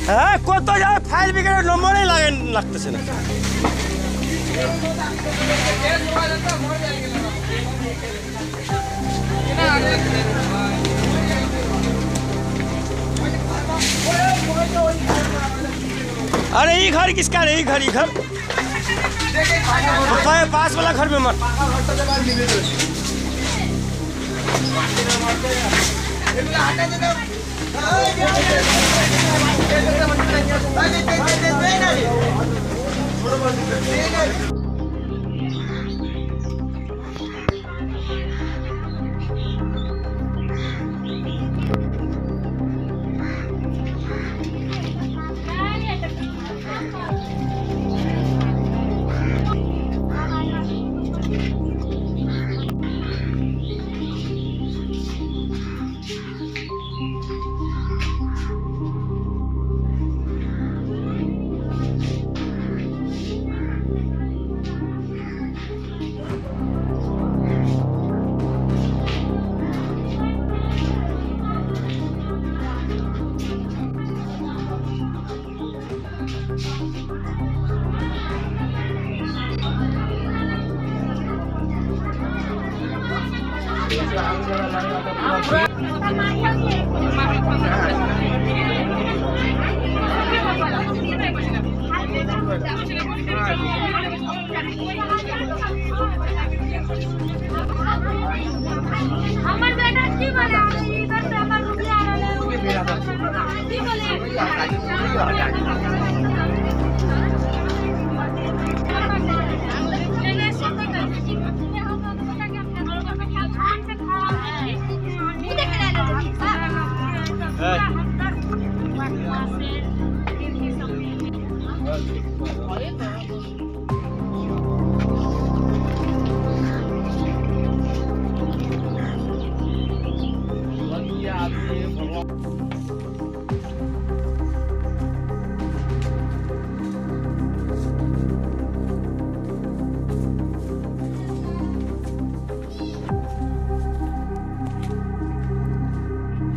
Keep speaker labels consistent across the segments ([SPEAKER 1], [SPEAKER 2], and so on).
[SPEAKER 1] হ্যাঁ কত যায় ফাইল বিকেটের নম্বরই লাগতেছে না। अरे ये घर किसका है? ये घर पास वाला घर में मत।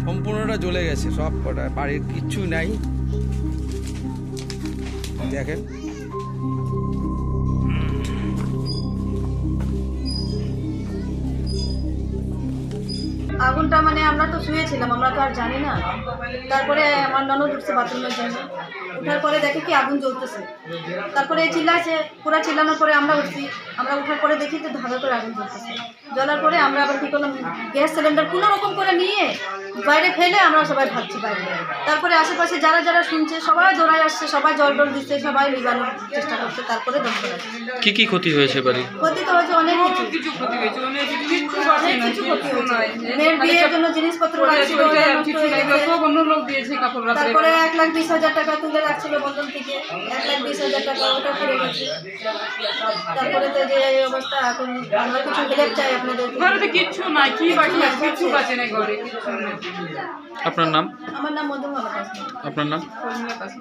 [SPEAKER 1] সম্পূর্ণটা জ্বলে গেছে, সব কটা বাড়ির কিচ্ছু নাই। দেখেন
[SPEAKER 2] আগুনটা মানে আমরা তো শুয়েছিলাম, আমরা তো আর জানি না। তারপরে আমার ননদ উঠছে বাথরুমের জন্য, উঠার পরে দেখে কি আগুন জ্বলতেছে। তারপরে চিল্লাছে, পুরা চিল্লানোর পরে আমরা উঠছি। আমরা উঠার পরে দেখি যে ধাঁধা করে আগুন জ্বলতেছে। জ্বলার পরে আমরা আবার কী করলাম, গ্যাস সিলিন্ডার কোনো রকম করে নিয়ে বাইরে ফেলে আমরা সবাই ভাবছি বাইরে। তারপরে আশেপাশে যারা যারা শুনছে সবাই দৌড়ায় আসছে, সবাই জল টল দিচ্ছে, সবাই নিবানোর চেষ্টা করছে। তারপরে দম করে
[SPEAKER 3] কি কি ক্ষতি হয়েছে বাড়ি?
[SPEAKER 2] ক্ষতি তো হয়েছে অনেক কিছু ক্ষতি হয়েছে, মেয়ের বিয়ের জন্য জিনিসপত্র রাখছিল, তারপরে 1,20,000 টাকা তুলে রাখছিল বন্ধন থেকে, 1,20,000 টাকা ওটা ফিরে গেছে। তারপরে তো যে এই অবস্থা, এখন আমরা কিছু হেল্প চাই আপনাদের।
[SPEAKER 4] ঘরে কিচ্ছু নাই, কি বাকি আছে? কিচ্ছু বাঁচে নাই ঘরে, কিচ্ছু নেই।
[SPEAKER 3] আপনার নাম?
[SPEAKER 2] আমার নাম মধুমালা।
[SPEAKER 3] আপনার নাম?
[SPEAKER 4] শর্মিলা কাসি।